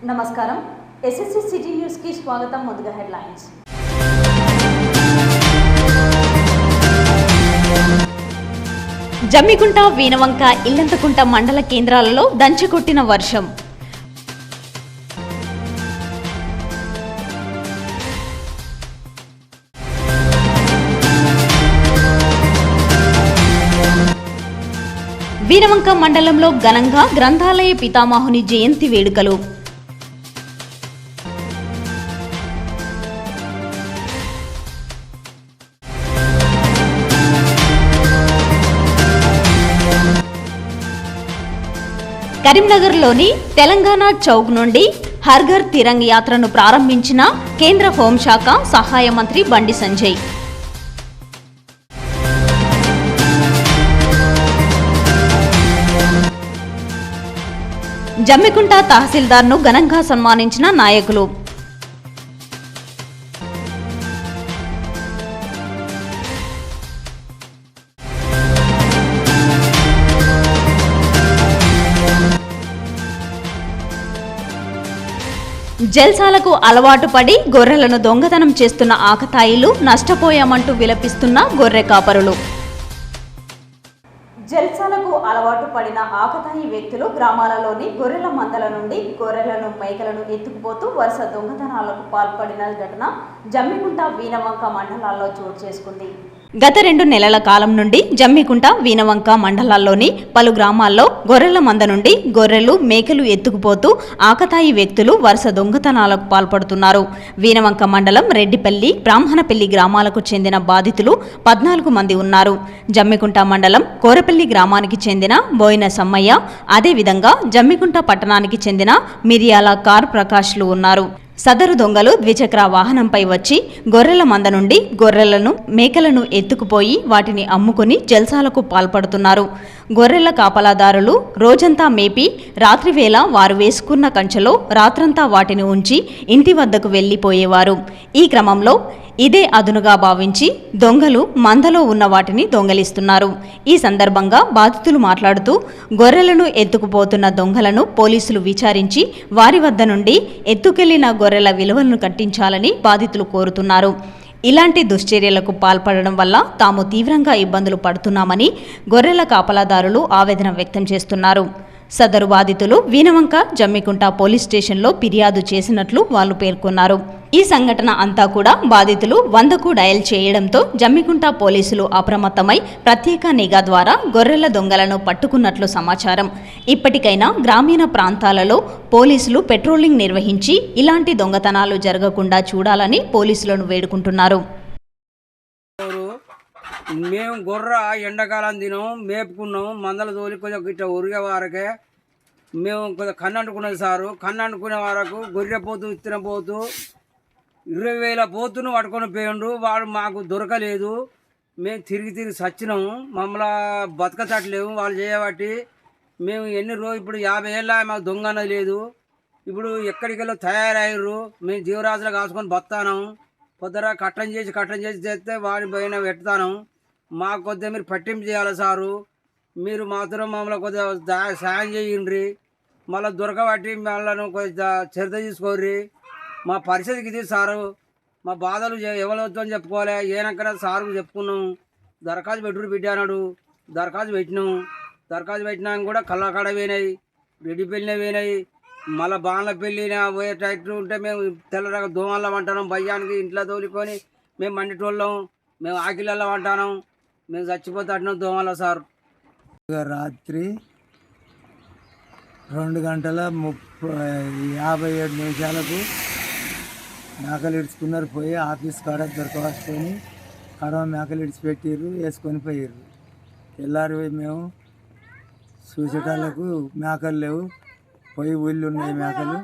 నమస్కారం SSC city news కి స్వాగతం. ముందుగా హెడ్లైన్స్. జమ్మికుంట, వీణవంక, ఇల్లంతకుంట మండల కేంద్రాలలో దంచికొట్టిన వర్షం. వీణవంక మండలంలో ఘనంగా గ్రంథాలయ పితామహుని జయంతి వేడుకలు. కరీంనగర్లోని తెలంగాణ చౌక్ నుండి హర్ఘర్ తిరంగ్ యాత్రను ప్రారంభించిన కేంద్ర హోంశాఖ సహాయ మంత్రి బండి సంజయ్. జమ్మికుంట తహసీల్దార్ను ఘనంగా సన్మానించిన నాయకులు. జల్సాలకు అలవాటు పడి గొర్రెలను దొంగతనం చేస్తున్న ఆకతాయిలు నష్టపోయామంటూ విలపిస్తున్న గొర్రె కాపరులు. జల్సాలకు అలవాటు పడిన ఆకతాయి వ్యక్తులు గ్రామాలలోని గొర్రెల మందల నుండి గొర్రెలను, మేకలను ఎత్తుకుపోతూ వరుస దొంగతనాలకు పాల్పడిన ఘటన జమ్మికుంట, వీణవంక మండలాల్లో చోటు చేసుకుంది. గత 2 నెలల కాలం నుండి జమ్మికుంట, వీణవంక మండలాల్లోని పలు గ్రామాల్లో గొర్రెల మంద నుండి గొర్రెలు, మేకలు ఎత్తుకుపోతూ ఆకతాయి వ్యక్తులు వరుస దొంగతనాలకు పాల్పడుతున్నారు. వీణవంక మండలం రెడ్డిపల్లి, బ్రాహ్మణపల్లి గ్రామాలకు చెందిన బాధితులు 14 మంది ఉన్నారు. జమ్మికుంట మండలం కోరపల్లి గ్రామానికి చెందిన బోయిన సమ్మయ్య, అదేవిధంగా జమ్మికుంట పట్టణానికి చెందిన మిరియాల కార్ ప్రకాష్లు ఉన్నారు. సదరు దొంగలు ద్విచక్ర వాహనంపై వచ్చి గొర్రెల మంద నుండి గొర్రెలను, మేకలను ఎత్తుకుపోయి వాటిని అమ్ముకుని జల్సాలకు పాల్పడుతున్నారు. గొర్రెల కాపలాదారులు రోజంతా మేపి రాత్రివేళ వారు వేసుకున్న కంచెలో రాత్రంతా వాటిని ఉంచి ఇంటి వద్దకు వెళ్లిపోయేవారు. ఈ క్రమంలో ఇదే అదునుగా భావించి దొంగలు మందలో ఉన్న వాటిని దొంగలిస్తున్నారు. ఈ సందర్భంగా బాధితులు మాట్లాడుతూ గొర్రెలను ఎత్తుకుపోతున్న దొంగలను పోలీసులు విచారించి వారి వద్ద నుండి ఎత్తుకెళ్లిన గొర్రెల విలువలను కట్టించాలని బాధితులు కోరుతున్నారు. ఇలాంటి దుశ్చర్యలకు పాల్పడడం వల్ల తాము తీవ్రంగా ఇబ్బందులు పడుతున్నామని గొర్రెల కాపలాదారులు ఆవేదన వ్యక్తం చేస్తున్నారు. సదరు బాధితులు వీణవంక, జమ్మికుంట పోలీస్ స్టేషన్లో ఫిర్యాదు చేసినట్లు వాళ్ళు పేర్కొన్నారు. ఈ సంఘటన అంతా కూడా బాధితులు 100కు డయల్ చేయడంతో జమ్మికుంట పోలీసులు అప్రమత్తమై ప్రత్యేక నిఘా ద్వారా గొర్రెల దొంగలను పట్టుకున్నట్లు సమాచారం. ఇప్పటికైనా గ్రామీణ ప్రాంతాలలో పోలీసులు పెట్రోలింగ్ నిర్వహించి ఇలాంటి దొంగతనాలు జరగకుండా చూడాలని పోలీసులను వేడుకుంటున్నారు. మేము గొర్రె ఎండాకాలం తినాం, మేపుకున్నాం, మందల తోలి కొంచెం ఇట్లా ఉరిగే వారకే మేము కొంచెం కన్నంటుకున్నది సారు. కన్నంటుకునే వరకు గొర్రె పోతూ, ఇత్తన పోతూ 20,000 పోతును పట్టుకొని పోయిండు. వాడు మాకు దొరకలేదు. మేము తిరిగి సచ్చినాము. మమ్మల్ని బతకచట్లేము వాళ్ళు చేయబట్టి. మేము ఎన్ని రోజులు ఇప్పుడు 50 ఏళ్ళ మాకు దొంగ అన్నది లేదు. ఇప్పుడు ఎక్కడికెళ్ళో తయారయ్యారు. మేము జీవరాశులు కాసుకొని బతాను. పొద్దున కట్టం చేసి చేస్తే వాడి పైన పెడతాను. మాకు కొద్దిగా మీరు పట్టింపు చేయాలి సారు. మీరు మాత్రం మమ్మల్ని కొద్దిగా సాయం చేయండి. మళ్ళీ దొరకబట్టి మళ్ళీ కొద్దిగా చర్య తీసుకోర్రి. మా పరిస్థితికి ఇది సారు. మా బాధలు ఎవరితో చెప్పుకోవాలి. ఏనక్కడ సారుకు చెప్పుకున్నాం. దరఖాస్తు పెట్టుడు పెట్టాడు. దరఖాస్తు పెట్టినాం. దరఖాస్తు పెట్టినాక కూడా కళ్ళకాడ పోయినాయి, రెడ్డిపల్లినే పోయినాయి. మళ్ళీ బాణల పెళ్ళిన పోయే టైట్ ఉంటే మేము తెల్లరగా దోమల్లో వంటాం. భయ్యానికి ఇంట్లో తోలుకొని మేము మండిటోళ్ళం. మేము ఆకిళ్ళల్లో వంటాం. మేము చచ్చిపోతే అట్టినాం దోమల్లో సార్. రాత్రి 2:57 మేకలు ఇడ్చుకున్నారు. పోయి ఆఫీస్ కాడ దొరకవచ్చుకొని కడవ మేకలు ఇడిచిపెట్టిర్రు, వేసుకొని పోయిర్రు. తెల్లారి మేము చూసేటాళ్ళకు మేకలు లేవు. పోయి ఊళ్ళు ఉన్నాయి మేకలు.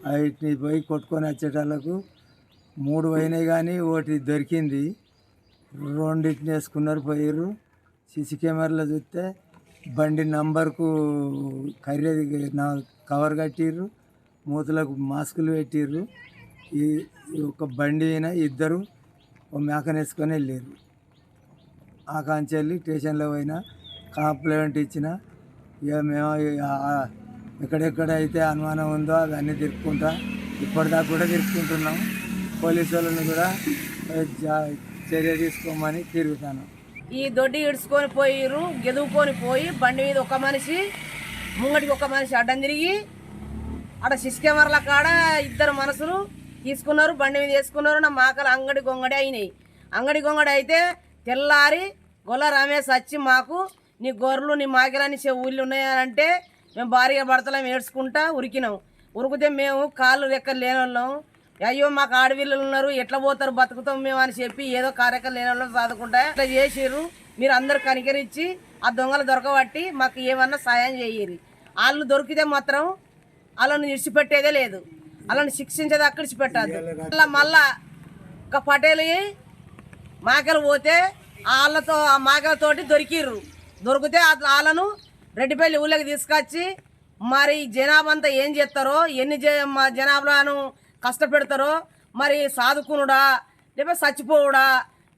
వాటిని పోయి కొట్టుకొని వచ్చేటాళ్ళకు 3 పోయినాయి కానీ ఒకటి దొరికింది. 2 వేసుకున్నారు, పోయిర్రు. సీసీ కెమెరాలో చూస్తే బండి నంబర్కు కవర్ కట్టిర్రు, మూతలకు మాస్కులు పెట్టిర్రు. ఈ ఒక బండి అయినా ఇద్దరు మేకను వేసుకొని వెళ్ళారు. ఆ కాంచెల్లి స్టేషన్లో పోయినా కంప్లైంట్ ఇచ్చిన. ఇక మేము ఎక్కడెక్కడ అయితే అనుమానం ఉందో అవన్నీ తిరుక్కుంటా ఇప్పటిదాకా కూడా తిరుక్కుంటున్నాం. పోలీసు వాళ్ళని కూడా చర్య తీసుకోమని తిరుగుతాను. ఈ దొడ్డి ఇడుచుకొని పోయిర్రు, గెదువుకొని పోయి బండి మీద ఒక మనిషి ముంగటికి ఒక మనిషి అడ్డం తిరిగి అక్కడ సిసి కెమెరాల కాడ ఇద్దరు మనసులు తీసుకున్నారు, బండి మీద వేసుకున్నారు. నా మాకలు అంగడి గొంగడి అయినాయి. అంగడి గొంగడి అయితే తెల్లారి గొల్ల రమేష్ వచ్చి మాకు నీ గొర్రెలు నీ మాకెలని ఊళ్ళు ఉన్నాయనంటే మేము భారీగా భర్తలం ఏడ్చుకుంటా ఉరికినాం. ఉరికితే మేము కాళ్ళు రెక్కలు లేని వాళ్ళం, అయ్యో మాకు ఆడపిల్లలు ఉన్నారు ఎట్లా పోతారు బతుకుతాం మేము అని చెప్పి ఏదో కార్యక్రమం లేని వాళ్ళం చదువుకుంటా ఇట్లా చేసిర్రు. మీరు అందరు కనికరించి ఆ దొంగలు దొరకబట్టి మాకు ఏమన్నా సాయం చేయరు. వాళ్ళు దొరికితే మాత్రం వాళ్ళని విడిచిపెట్టేదే లేదు, వాళ్ళని శిక్షించేది అక్కడ విడిచిపెట్టద్దు. మళ్ళా ఒక పటేలు మాకలు పోతే వాళ్ళతో ఆ మాకలతోటి దొరికిర్రు. దొరికితే వాళ్ళను రెడ్డిపల్లి ఊళ్ళకి తీసుకొచ్చి మరి జనాభా అంతా ఏం చేస్తారో, ఎన్ని జనాభాను కష్టపెడతారో, మరి సాదుకునుడా లేకపోతే చచ్చిపోవుడా,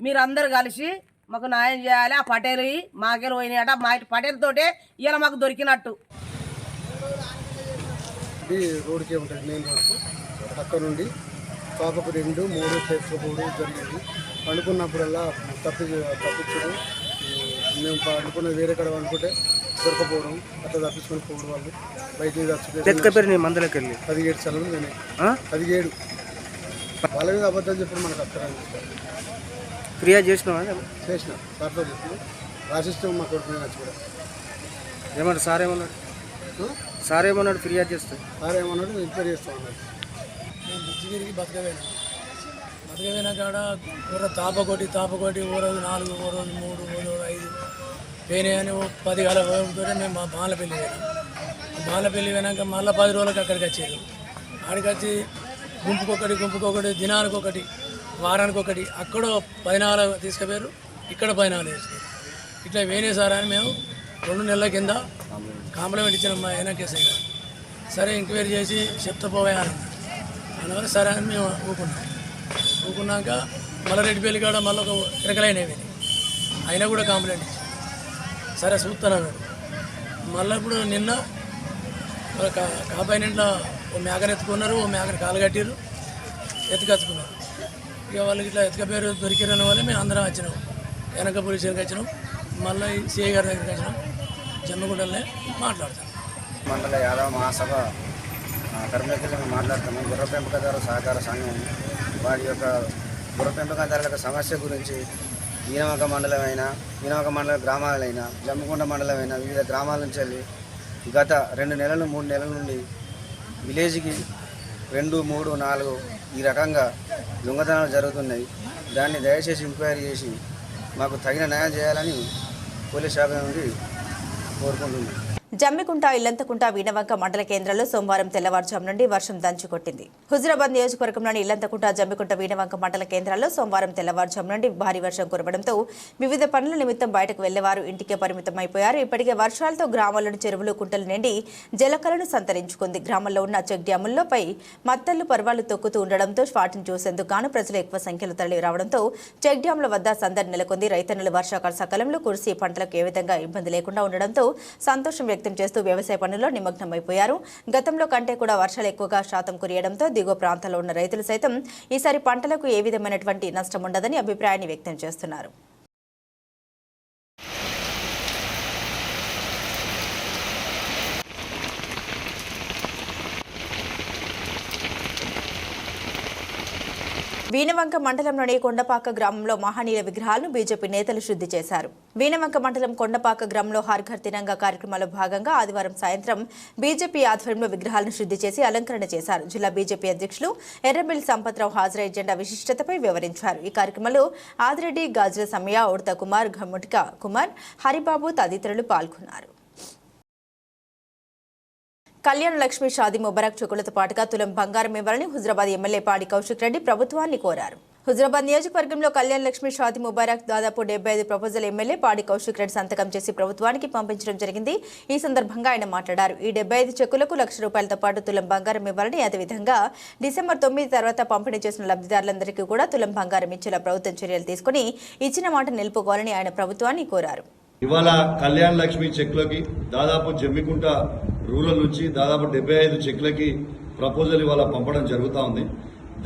మీరు అందరు కలిసి మాకు న్యాయం చేయాలి. ఆ పటేలు మాకెలు పోయినాయట, మా పటేలుతోటే ఇలా మాకు దొరికినట్టు. రోడ్కే ఉంటుంది, మెయిన్ రోడ్కు అక్కడ నుండి పాపకు 2, 3 చేసుకోవడం జరిగింది. అనుకున్నప్పుడల్లా తప్పించడం, మేము అనుకున్న వేరే కడ అనుకుంటే దొరకపోవడం, అట్లా తప్పించుకొని పోవడం. వాళ్ళు బయటికి చచ్చిపోయి మందులకి వెళ్ళి 17 చదువులు వినాయి. 17 వాళ్ళ మీద అబద్ధాలు చెప్పడం మనకు అక్కడ ఫిర్యాదు చేసిన సార్తో చెప్పి రాసిస్తాం మా కొడుకు నచ్చి కూడా. ఏమన్నాడు సార్? ఏమన్నాడు ఫిర్యాదు చేస్తే? సార్ ఏమన్నాడు ఎంక్వైరీ చేస్తాం అన్నాడు. నేను బిజ్జిగిరికి బతకవేనా కాడ ఊర తాపకొట్టి ఓ రోజు 4, ఓ రోజు 3, ఓ రోజు 5 పోయినాయని 10 కాల తోటే మేము మా బాలపల్లి పోయినాం. బాలపల్లి పోయినాక మళ్ళీ 10 రోజులకి అక్కడికి వచ్చారు. అక్కడికి వచ్చి గుంపుకొకటి దినానికి ఒకటి, వారానికి ఒకటి, అక్కడ 14 తీసుకుపోయారు, ఇక్కడ 14 తీసుకుపోయారు. ఇట్లా వేనే సార్ అని మేము 2 నెలల కింద కాంప్లైంట్ ఇచ్చిన మా కేసు గారు. సరే ఎంక్వైరీ చేసి చెప్తా పోయాను అందువల్ల సరే అని మేము ఊకున్నాక మళ్ళీ రెడ్డిపల్లి కాడ మళ్ళీ ఒక ఎరకలైనవి అయినా కూడా కాంప్లైంట్ ఇచ్చి సరే చూస్తాను. మళ్ళీ ఇప్పుడు నిన్న కాపాయి నింట్లో ఓ మేకను ఎత్తుకున్నారు, ఓ మేకను కాలు కట్టిరు, ఎత్తుకొచ్చుకున్నారు. ఇక వాళ్ళకి ఇట్లా ఎత్తుకపోయారు, దొరికిరన్న వల్ల మేము అందరం వచ్చినాం. వెనక పోలీస్ స్టేషన్కి వచ్చినాం, మళ్ళీ సిఐ గారి దగ్గరికి వచ్చినాం. జమ్మగుండలనే మాట్లాడతాం. మండల యాదవ మహాసభ కర్మేకలు మాట్లాడుతున్నాం. గుర్ర పెంపకదారుల సహకార సంఘం వారి యొక్క గుర్ర పెంపకదారుల సమస్య గురించి ఈనమక మండల గ్రామాలైన జమ్మగుండ మండలమైన వివిధ గ్రామాల నుంచి వెళ్ళి గత 2 నెలలు 3 నెలల నుండి విలేజ్కి 2, 3, 4 ఈ రకంగా దొంగతనాలు జరుగుతున్నాయి. దాన్ని దయచేసి ఎంక్వైరీ చేసి మాకు తగిన న్యాయం చేయాలని పోలీస్ శాఖ నుండి కోరుకుంటున్నాం. జమ్మికుంట ఇల్లంతకుంట వీణవంక మండల కేంద్రంలో సోమవారం తెల్లవారుజాము నుండి వర్షం దంచుకొట్టింది. హుజురాబాద్ నియోజకవర్గంలోని ఇల్లంతకుంట జమ్మికుంట వీణవంక మండల కేంద్రాల్లో సోమవారం తెల్లవారుజాము నుండి భారీ వర్షం కురవడంతో వివిధ పనుల నిమిత్తం బయటకు వెళ్లేవారు ఇంటికే పరిమితమైపోయారు. ఇప్పటికే వర్షాలతో గ్రామాల్లోని చెరువులు కుంటలు నిండి జలకలను సంతరించుకుంది. గ్రామంలో ఉన్న చెక్ డ్యాములపై మత్తళ్లు పర్వాలు తొక్కుతూ ఉండడంతో వాటిని చూసేందుకు గాను ప్రజలు ఎక్కువ సంఖ్యలో తరలి రావడంతో చెక్ డ్యాముల వద్ద సందడి నెలకొంది. రైతన్నులు వర్షాకాల సకాలంలో కురిసి పంటలకు ఏ విధంగా ఇబ్బంది లేకుండా ఉండడంతో సంతోషం వ్యక్తం చేస్తూ వ్యవసాయ పనుల్లో నిమగ్నమైపోయారు. గతంలో కంటే కూడా వర్షాలు ఎక్కువగా శాతం కురియడంతో దిగువ ప్రాంతాల్లో ఉన్న రైతులు సైతం ఈసారి పంటలకు ఏ విధమైనటువంటి నష్టం ఉండదని అభిప్రాయాన్ని వ్యక్తం చేస్తున్నారు. వీణవంక మండలంలోని కొండపాక గ్రామంలో మహనీయుల విగ్రహాలను బీజేపీ నేతలు శుద్ధి చేశారు. వీణవంక మండలం కొండపాక గ్రామంలో హర్ ఘర్ తిరంగా కార్యక్రమాల్లో భాగంగా ఆదివారం సాయంత్రం బీజేపీ ఆధ్వర్యంలో విగ్రహాలను శుద్ధి చేసి అలంకరణ చేశారు. జిల్లా బీజేపీ అధ్యక్షులు ఎర్రబెల్లి సంపత్రావు హాజరై జెండా విశిష్టతపై వివరించారు. ఈ కార్యక్రమంలో ఆదిరెడ్డి, గాజుల సమయ, ఉడత కుమార్, ఘమ్ముటిక కుమార్, హరిబాబు తదితరులు పాల్గొన్నారు. కళ్యాణ లక్ష్మి షాదీ ముబారక్ చెక్కులతో పాటుగా తులం బంగారం ఇవ్వాలని హుజురాబాద్ ఎమ్మెల్యే పాడి కౌశిక్ రెడ్డి ప్రభుత్వాన్ని కోరారు. హుజురాబాద్ నియోజకవర్గంలో కళ్యాణ లక్ష్మి షాదీ ముబారక్ దాదాపు 75 ప్రపోజల్ ఎమ్మెల్యే పాడి కౌశిక్ రెడ్డి సంతకం చేసి ప్రభుత్వానికి పంపించడం జరిగింది. ఈ సందర్భంగా ఆయన మాట్లాడారు. ఈ 75 చెక్కులకు ₹1,00,000తో పాటు తులం బంగారం ఇవ్వాలని, అదేవిధంగా డిసెంబర్ 9 తర్వాత పంపిణీ చేసిన లబ్ధిదారులందరికీ కూడా తులం బంగారం ఇచ్చేలా ప్రభుత్వం చర్యలు తీసుకుని ఇచ్చిన మాట నిలుపుకోవాలని ఆయన ప్రభుత్వాన్ని కోరారు. ఇవాళ కళ్యాణ్ లక్ష్మి చెక్లకి దాదాపు జమ్మికుంట రూరల్ నుంచి దాదాపు 75 చెక్లకి ప్రపోజల్ ఇవాళ పంపడం జరుగుతూ ఉంది.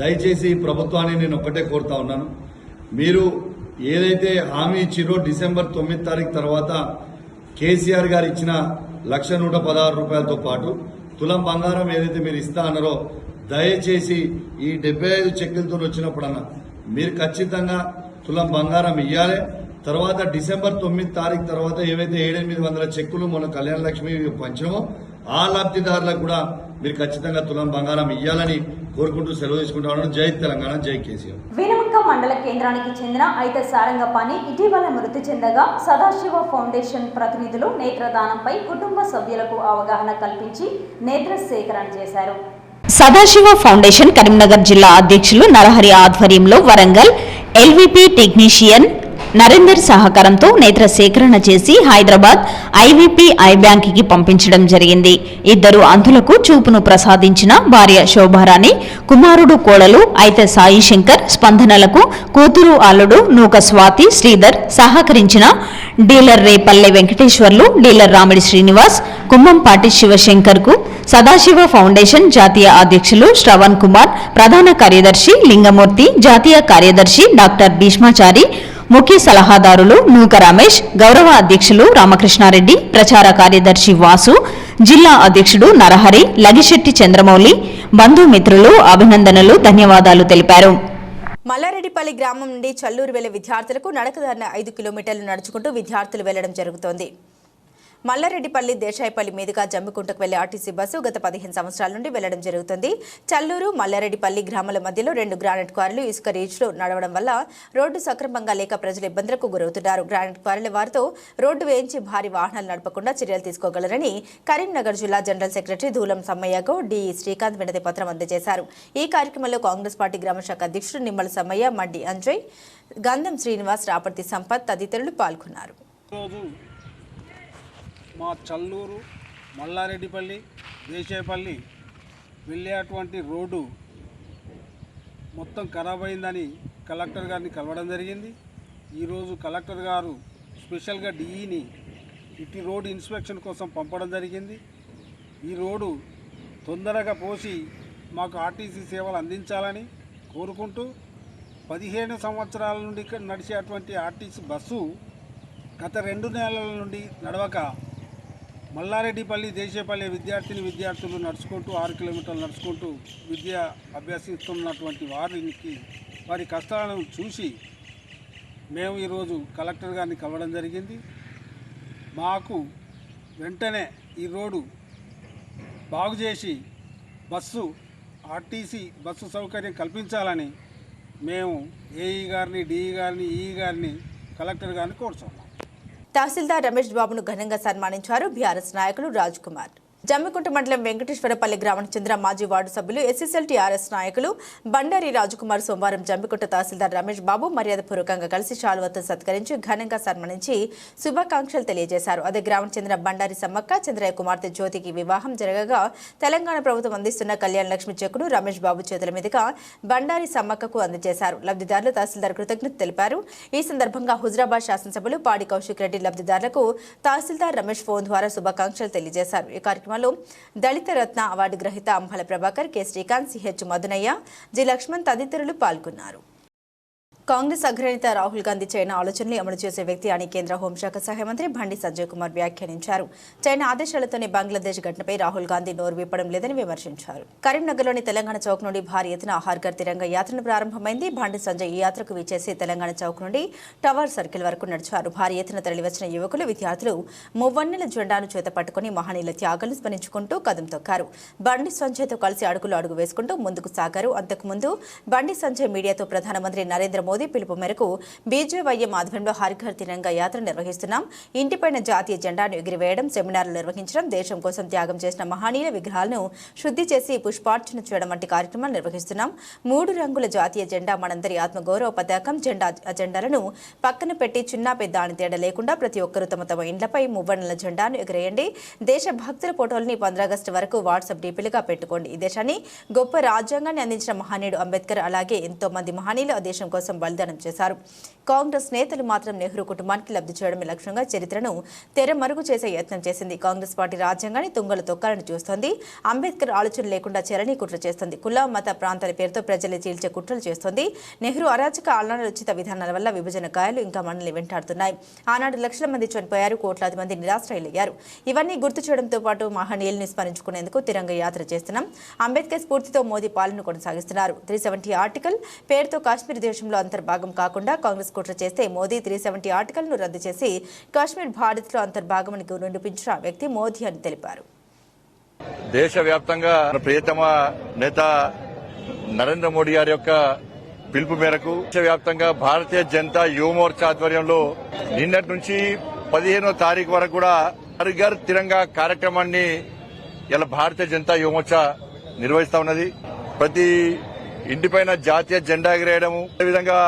దయచేసి ప్రభుత్వాన్ని నేను ఒక్కటే కోరుతా ఉన్నాను, మీరు ఏదైతే హామీ ఇచ్చిరో డిసెంబర్ 9 తారీఖు తర్వాత కేసీఆర్ గారు ఇచ్చిన 1,116 రూపాయలతో పాటు తులం బంగారం ఏదైతే మీరు ఇస్తా అన్నారో దయచేసి ఈ 75 చెక్కులతో వచ్చినప్పుడన్నా మీరు ఖచ్చితంగా తులం బంగారం ఇవ్వాలి. తర్వాత డిసెంబర్ 9 తారీఖు తర్వాత ఏవైతే 700-800 చెక్కులు మన కళ్యాణ లక్ష్మి పంచమో ఆ లబ్ధిదారులకు కూడా మీరు ఖచ్చితంగా తులం బంగారం ఇవ్వాలని కోరుకుంటూ సెలవు తీసుకుంటా. జై తెలంగాణ, జై కేసీఆర్. వీనవంక మండల కేంద్రానికి చెందిన ఐత సారంగపాణి ఇటీవల మృతి చెందగా సదాశివ ఫౌండేషన్ ప్రతినిధులు నేత్రదానంపై కుటుంబ సభ్యులకు అవగాహన కల్పించి నేత్ర సేకరణ చేశారు. సదాశివ ఫౌండేషన్ కరీంనగర్ జిల్లా అధ్యక్షులు నరహరి ఆధ్వర్యంలో వరంగల్ ఎల్విపి టెక్నీషియన్ నరేందర్ సహకారంతో నేత్ర సేకరణ చేసి హైదరాబాద్ ఐవిపి ఐ బ్యాంక్ కి పంపించడం జరిగింది. ఇద్దరు అంధులకు చూపును ప్రసాదించిన భార్య శోభారాణి, కుమారుడు కోడలు అయితే సాయి శంకర్, స్పందనలకు కూతురు అల్లుడు నూక స్వాతి శ్రీధర్ సహకరించిన డీలర్ రేపల్లె వెంకటేశ్వర్లు, డీలర్ రామిడి శ్రీనివాస్, కుంభంపాటి శివశంకర్ కు సదాశివ ఫౌండేషన్ జాతీయ అధ్యక్షులు శ్రవణ్ కుమార్, ప్రధాన కార్యదర్శి లింగమూర్తి, జాతీయ కార్యదర్శి డాక్టర్ భీష్మాచారి, ముఖ్య సలహాదారులు నూక రమేష్, గౌరవ అధ్యక్షులు రామకృష్ణారెడ్డి, ప్రచార కార్యదర్శి వాసు, జిల్లా అధ్యక్షుడు నరహరి, లగిశెట్టి చంద్రమౌళి, బంధుమిత్రులు అభినందనలు, ధన్యవాదాలు తెలిపారు. మల్లారెడ్డిపల్లి గ్రామం నుండి చల్లూరు వెళ్లే విద్యార్థులకు నడకదారిన 5 కిలోమీటర్లు నడుచుకుంటూ విద్యార్థులు వెళ్లడం జరుగుతోంది. మల్లారెడ్డిపల్లి దేశాయపల్లి మీదుగా జమ్మికుంటకు వెళ్లే ఆర్టీసీ బస్సు గత 15 సంవత్సరాల నుండి వెళ్లడం జరుగుతుంది. చల్లూరు మల్లారెడ్డిపల్లి గ్రామాల మధ్యలో 2 గ్రానైట్ క్వారీలు ఇసుక రీచ్లు నడవడం వల్ల రోడ్డు సక్రమంగా లేక ప్రజలు ఇబ్బందులకు గురవుతున్నారు. గ్రానైట్ క్వారీల వారితో రోడ్డు వేయించి భారీ వాహనాలు నడపకుండా చర్యలు తీసుకోగలరని కరీంనగర్ జిల్లా general secretary Dhulam సమ్మయ్యకు DE Srikanth వినతి పత్రం అందజేశారు. ఈ కార్యక్రమంలో కాంగ్రెస్ పార్టీ గ్రామశాఖ అధ్యక్షుడు నిమ్మల సమ్మయ్య, మడ్డి అంజయ్, గంధం శ్రీనివాస్, రాపర్తి సంపత్ తదితరులు పాల్గొన్నారు. మా చల్లూరు మల్లారెడ్డిపల్లి దేశాయపల్లి వెళ్ళేటువంటి రోడ్డు మొత్తం ఖరాబ్ అయిందని కలెక్టర్ గారిని కలవడం జరిగింది. ఈరోజు కలెక్టర్ గారు స్పెషల్గా డిఈని ఇటు రోడ్డు ఇన్స్పెక్షన్ కోసం పంపడం జరిగింది. ఈ రోడ్డు తొందరగా పోసి మాకు ఆర్టీసీ సేవలు అందించాలని కోరుకుంటూ 15 సంవత్సరాల నుండి ఇక్కడ నడిచేటువంటి ఆర్టీసీ బస్సు గత 2 నెలల నుండి నడవక మల్లారెడ్డిపల్లి దేశాయపల్లి విద్యార్థులు నడుచుకుంటూ 6 కిలోమీటర్లు నడుచుకుంటూ విద్య అభ్యసిస్తున్నటువంటి వారి కష్టాలను చూసి మేము ఈరోజు కలెక్టర్ గారిని కలవడం జరిగింది. మాకు వెంటనే ఈ రోడ్డు బాగు చేసి ఆర్టీసీ బస్సు సౌకర్యం కల్పించాలని మేము ఏఈ గారిని, డిఈ గారిని, ఈఈ గారిని, కలెక్టర్ గారిని కోరుతున్నాం. తహసీల్దార్ రమేష్ బాబును ఘనంగా సన్మానించారు బీఆర్ఎస్ నాయకులు రాజ్ కుమార్. జమ్మికుంట మండలం వెంకటేశ్వరపల్లి గ్రామానికి చెందిన మాజీ వార్డు సభ్యులు ఎస్ఎస్ఎల్ టీఆర్ఎస్ నాయకులు బండారి రాజకుమార్ సోమవారం జమ్మికుంట తహసీల్దార్ రమేష్ బాబు మర్యాదపూర్వకంగా కలిసి శాలువతో సత్కరించి ఘనంగా సన్మానించి శుభాకాంక్షలు తెలియజేశారు. అదే గ్రామానికి చెందిన బండారి సమ్మక్క చంద్రయ్య కుమార్తె జ్యోతికి వివాహం జరగగా తెలంగాణ ప్రభుత్వం అందిస్తున్న కళ్యాణ లక్ష్మి చెక్కును రమేష్ బాబు చేతుల మీదుగా బండారి సమ్మక్కకు అందజేశారు. లబ్ధిదారులు తహసీల్దార్ కృతజ్ఞత తెలిపారు. ఈ సందర్భంగా హుజరాబాద్ శాసనసభ్యులు పాడి కౌశిక్ రెడ్డి లబ్ధిదారులకు తహసీల్దార్ రమేష్ ఫోన్ ద్వారా శుభాకాంక్షలు తెలియజేశారు. ఈ కార్యక్రమంలో దళిత రత్న అవార్డు గ్రహీత అంబల ప్రభాకర్, కె శ్రీకాంత్, సిహెచ్ మధునయ్య, జి లక్ష్మణ్ తదితరులు పాల్గొన్నారు. కాంగ్రెస్ అగ్రనేత రాహుల్ గాంధీ చైనా ఆలోచనలు అమలు చేసే వ్యక్తి అని కేంద్ర హోంశాఖ సహాయ మంత్రి బండి సంజయ్ కుమార్ వ్యాఖ్యానించారు. చైనా ఆదేశాలతోనే బంగ్లాదేశ్ ఘటనపై రాహుల్ గాంధీ నోరు విప్పడం లేదని విమర్శించారు. కరీంనగర్లోని తెలంగాణ చౌక్ నుండి భారీ ఎత్తున ఆహార్ఘర్ తిరంగ యాత్రను ప్రారంభమైంది. బండి సంజయ్ ఈ యాత్రకు విచ్చేసి తెలంగాణ చౌక్ నుండి టవర్ సర్కిల్ వరకు నడిచారు. భారీ ఎత్తున తరలివచ్చిన యువకులు, విద్యార్థులు మువ్వన్నెల జెండాను చేత పట్టుకుని మహనీయుల త్యాగాలను స్మరించుకుంటూ కదం తొక్కారు. బండి సంజయ్తో కలిసి అడుగు వేసుకుంటూ ముందుకు సాగారు. అంతకుముందు బండి సంజయ్ మీడియాతో ప్రధానమంత్రి నరేంద్ర మోదీ పిలుపు మేరకు బీజేవైఎం ఆధ్వర్యంలో హర్ ఘర్ తిరంగా యాత్ర నిర్వహిస్తున్నాం, ఇంటిపైన జాతీయ జెండాను ఎగిరివేయడం, సెమినార్లు నిర్వహించడం, దేశం కోసం త్యాగం చేసిన మహనీయుల విగ్రహాలను శుద్ధి చేసి పుష్పార్చన చేయడం వంటి కార్యక్రమాలు నిర్వహిస్తున్నాం. 3 రంగుల జాతీయ జెండా మనందరి ఆత్మగౌరవ పతాకం. జెండాలను పక్కన పెట్టి చిన్న పెద్ద అని తేడా లేకుండా ప్రతి ఒక్కరూ తమ తమ ఇండ్లపై మువ్వన్నెల జెండాను ఎగిరేయండి. దేశ భక్తుల ఫోటోల్ని 15 ఆగస్టు వరకు వాట్సాప్ డీపీలుగా పెట్టుకోండి. ఈ దేశాన్ని గొప్ప రాజ్యాంగాన్ని అందించిన మహనీయుడు అంబేద్కర్, అలాగే ఎంతో మంది మహనీయులు ఆ దేశం కోసం బలిదానం చేశారు. కాంగ్రెస్ నేతలు మాత్రం నెహ్రూ కుటుంబానికి లబ్ధి చేయడమే లక్ష్యంగా చరిత్రను తెరమరుగు చేసే యత్నం చేసింది. కాంగ్రెస్ పార్టీ రాజ్యాంగాన్ని తుంగలు తొక్కాలని చూస్తోంది. అంబేద్కర్ ఆలోచన లేకుండా చెరని కుట్ర చేస్తుంది. కుల మత ప్రాంతాల పేరుతో ప్రజలు చీల్చే కుట్రలు చేస్తోంది. నెహ్రూ అరాచక అనాలోచిత విధానాల వల్ల విభజన గాయాలు ఇంకా మనల్ని వెంటాడుతున్నాయి. ఆనాడు లక్షల మంది చనిపోయారు, కోట్లాది మంది నిరాశ్రయులయ్యారు. ఇవన్నీ గుర్తు చేయడంతో పాటు మహనీయుల్ని స్మరించుకునేందుకు తిరంగ యాత్ర చేస్తున్నాం. అంబేద్కర్ స్ఫూర్తితో మోదీ పాలన కొనసాగిస్తున్నారు. 370 ఆర్టికల్ పేరుతో కాశ్మీర్ దేశంలో అంతర్భాగం కాకుండా కాంగ్రెస్ కుట్ర చేస్తే మోదీ 370 ఆర్టికల్ను రద్దు చేసి కాశ్మీర్ భారత్లో అంతర్భాగమని నిరూపించిన వ్యక్తి మోదీ అని తెలిపారు. దేశవ్యాప్తంగా ప్రియతమ నేత నరేంద్ర మోడీ గారి యొక్క పిలుపు మేరకు దేశవ్యాప్తంగా భారతీయ జనతా యువ మోర్చా ఆధ్వర్యంలో నిన్నటి నుంచి 15వ తారీఖు వరకు కూడా హర్ ఘర్ తిరంగా కార్యక్రమాన్ని ఇలా భారతీయ జనతా యువ మోర్చా నిర్వహిస్తా ఉన్నది. ప్రతి ఇంటిపైన జాతీయ జెండా ఎగిరేయడము, అదేవిధంగా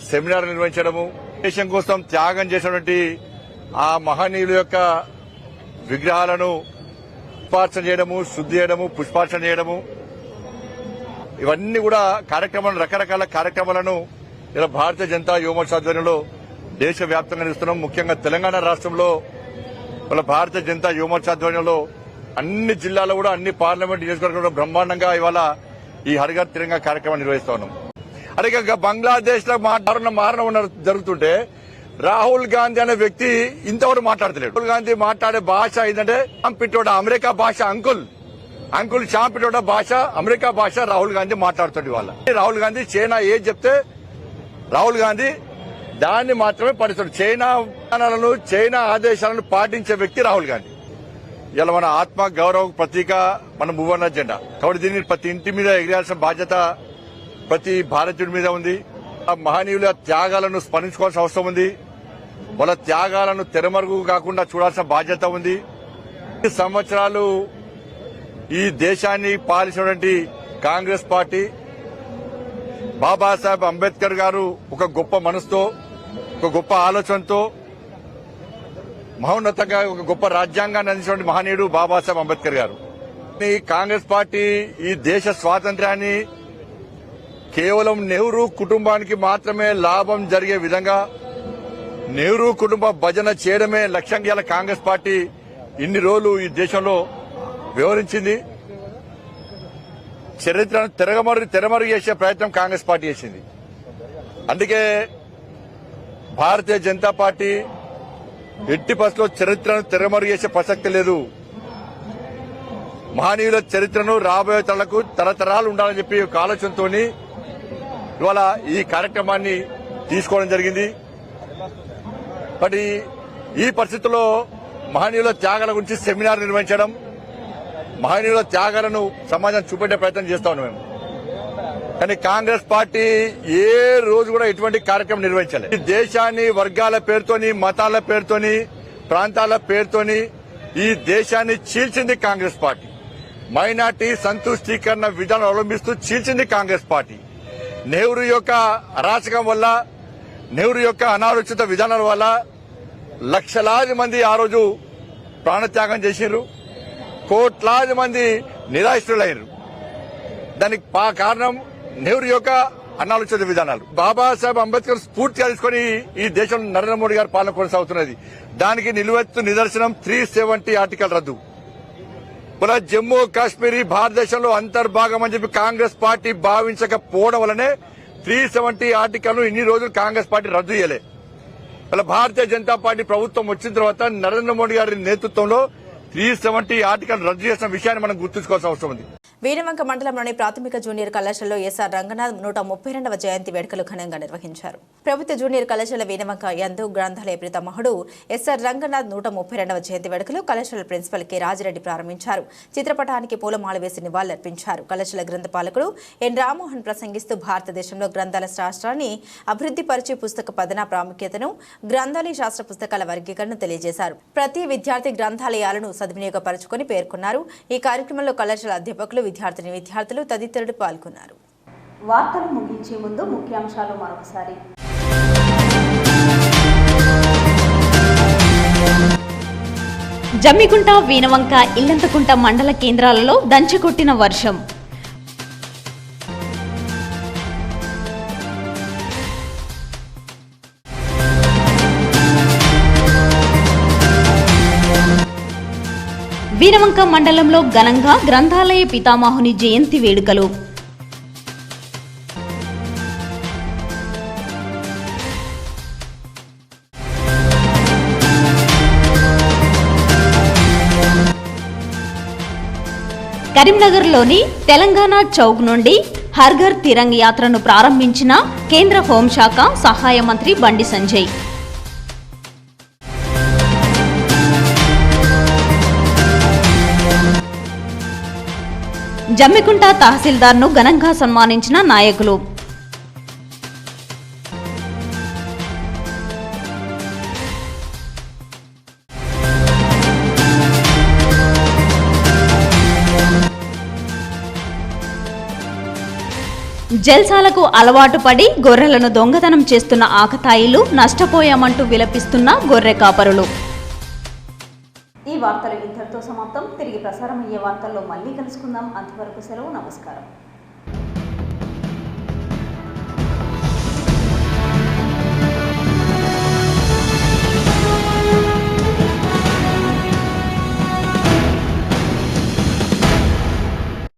సెమినార్ నిర్వహించడము, దేశం కోసం త్యాగం చేసినటువంటి ఆ మహనీయుల యొక్క విగ్రహాలను పుష్పార్చన చేయడము, శుద్ధి చేయడము, పుష్పార్చన చేయడము, ఇవన్నీ కూడా కార్యక్రమాలు, రకరకాల కార్యక్రమాలను ఇలా భారతీయ జనతా యువ మోర్చా ఆధ్వర్యంలో దేశవ్యాప్తంగా నిర్వహిస్తున్నాం. ముఖ్యంగా తెలంగాణ రాష్ట్రంలో ఇలా భారతీయ జనతా యువ మోర్చా ఆధ్వర్యంలో అన్ని జిల్లాల్లో కూడా అన్ని పార్లమెంట్ నియోజకవర్గంలో బ్రహ్మాండంగా ఇవాళ ఈ హర్ ఘర్ తిరంగా కార్యక్రమం నిర్వహిస్తా ఉన్నాం. అలాగే బంగ్లాదేశ్ లో మారణం జరుగుతుంటే రాహుల్ గాంధీ అనే వ్యక్తి ఇంతవరకు మాట్లాడతలేడు. రాహుల్ గాంధీ మాట్లాడే భాష ఏంటంటే చాంపిటోడ అమెరికా భాష, అంకుల్ చాంపిటోడ భాష, అమెరికా భాష రాహుల్ గాంధీ మాట్లాడుతాడు. ఇవాళ రాహుల్ గాంధీ చైనా ఏది చెప్తే రాహుల్ గాంధీ దాన్ని మాత్రమే పాటిస్తాడు. చైనా విధానాలను, చైనా ఆదేశాలను పాటించే వ్యక్తి రాహుల్ గాంధీ. ఇలా మన ఆత్మ గౌరవ ప్రతీక మన మూవన్న జెండా. కాబట్టి దీన్ని ప్రతి ఇంటి మీద ఎగిరేయాల్సిన బాధ్యత ప్రతి భారతీయుడి మీద ఉంది. ఆ మహనీయుల త్యాగాలను స్మరించుకోవాల్సిన అవసరం ఉంది. వాళ్ళ త్యాగాలను తెరమరుగు కాకుండా చూడాల్సిన బాధ్యత ఉంది. 10 సంవత్సరాలు ఈ దేశాన్ని పాలించినటువంటి కాంగ్రెస్ పార్టీ, బాబాసాహెబ్ అంబేద్కర్ గారు ఒక గొప్ప మనసుతో, ఒక గొప్ప ఆలోచనతో, మహోన్నతంగా ఒక గొప్ప రాజ్యాంగాన్ని అందించినటువంటి మహనీయుడు బాబాసాహెబ్ అంబేద్కర్ గారు. ఈ కాంగ్రెస్ పార్టీ ఈ దేశ స్వాతంత్ర్యాన్ని కేవలం నెహ్రూ కుటుంబానికి మాత్రమే లాభం జరిగే విధంగా నెహ్రూ కుటుంబ భజన చేయడమే లక్ష్యంగా కాంగ్రెస్ పార్టీ ఇన్ని రోజులు ఈ దేశంలో వివరించింది. చరిత్రను తెరమరుగు చేసే ప్రయత్నం కాంగ్రెస్ పార్టీ చేసింది. అందుకే భారతీయ జనతా పార్టీ ఎట్టి పరిస్థితుల్లో చరిత్రను తెరమరుగు చేసే ప్రసక్తి లేదు. మహనీయుల చరిత్రను రాబోయే తరాలకు తరతరాలు ఉండాలని చెప్పి ఒక ఆలోచనతో ఇవాళ ఈ కార్యక్రమాన్ని తీసుకోవడం జరిగింది. మరి ఈ పరిస్థితుల్లో మహనీయుల త్యాగాల గురించి సెమినార్ నిర్వహించడం, మహనీయుల త్యాగాలను సమాజం చూపెట్టే ప్రయత్నం చేస్తా ఉన్నాం మేము. కానీ కాంగ్రెస్ పార్టీ ఏ రోజు కూడా ఎటువంటి కార్యక్రమం నిర్వహించలేదు. దేశాన్ని వర్గాల పేరుతోని, మతాల పేరుతోని, ప్రాంతాల పేరుతోని ఈ దేశాన్ని చీల్చింది కాంగ్రెస్ పార్టీ. మైనార్టీ సంతుష్టీకరణ విధానం అవలంబిస్తూ చీల్చింది కాంగ్రెస్ పార్టీ. నెహ్రూ యొక్క అరాచకం వల్ల, నెహ్రూ యొక్క అనాలోచిత విధానాల వల్ల లక్షలాది మంది ఆ రోజు ప్రాణత్యాగం చేశారు. కోట్లాది మంది నిరాశ్రులయ్యారు. దానికి కారణం నెహ్రూ యొక్క అనాలోచిత విధానాలు. బాబాసాహెబ్ అంబేద్కర్ స్ఫూర్తిగా తీసుకుని ఈ దేశంలో నరేంద్ర మోడీ గారి పాలన కొనసాగుతున్నది. దానికి నిలువెత్తు నిదర్శనం 370 ఆర్టికల్ రద్దు. మన జమ్మూ కాశ్మీర్ భారతదేశంలో అంతర్భాగం అని చెప్పి కాంగ్రెస్ పార్టీ భావించకపోవడం వల్లనే 370 ఆర్టికల్ ఇన్ని రోజులు కాంగ్రెస్ పార్టీ రద్దు చేయలే. ఇలా భారతీయ జనతా పార్టీ ప్రభుత్వం వచ్చిన తర్వాత నరేంద్ర మోడీ గారి నేతృత్వంలో 370 ఆర్టికల్ రద్దు చేసిన విషయాన్ని మనం గుర్తుంచుకోవాల్సిన అవసరం ఉంది. వీరవంక మండలంలోని ప్రాథమిక జూనియర్ కళాశాలలో ఎస్ఆర్ రంగనాథ్ 132వ జయంతి వేడుకలు ఘనంగా నిర్వహించారు. ప్రభుత్వ జూనియర్ కళాశాల వీరవంక యందు గ్రంథాలయ పితామహుడు ఎస్ఆర్ రంగనాథ్ 132వ జయంతి వేడుకలు కళాశాల ప్రిన్సిపల్ కె రాజిరెడ్డి ప్రారంభించారు. చిత్రపటానికి పూలమాల వేసి నివాళులర్పించారు. కళాశాల గ్రంథపాలకుడు ఎన్ రామ్మోహన్ ప్రసంగిస్తూ భారతదేశంలో గ్రంథాల శాస్త్రాన్ని అభివృద్ధి పరిచే పుస్తక పఠన ప్రాముఖ్యతను, గ్రంథాలయ శాస్త్ర పుస్తకాల వర్గీకరణను తెలియజేశారు. ప్రతి విద్యార్థి గ్రంథాలయాలను సద్వినియోగపరచుకొని పేర్కొన్నారు. ఈ కార్యక్రమంలో కళాశాల అధ్యాపకులు, విద్యార్థులు తదితరులు పాల్గొన్నారు. వార్తలు ముగించే ముందు ముఖ్యాంశాలు మరొకసారి. జమ్మికుంట, వీనవంక, ఇల్లంతకుంట మండల కేంద్రాలలో దంచికొట్టిన వర్షం. వీనవంక మండలంలో ఘనంగా గ్రంథాలయ పితామహుని జయంతి వేడుకలు. కరీంనగర్లోని తెలంగాణ చౌక్ నుండి హర్ఘర్ తిరంగ్ యాత్రను ప్రారంభించిన కేంద్ర హోంశాఖ సహాయ మంత్రి బండి సంజయ్. జమ్మికుంట తహసీల్దార్ను ఘనంగా సన్మానించిన నాయకులు. జల్సాలకు అలవాటు పడి గొర్రెలను దొంగతనం చేస్తున్న ఆకతాయిలు నష్టపోయామంటూ విలపిస్తున్న గొర్రె కాపరులు. ఈ వార్తలు ఇంతటితో సమాప్తం. తిరిగి ప్రసారమయ్యే వార్తల్లో మళ్ళీ కలుసుకుందాం. అంతవరకు సెలవు. నమస్కారం.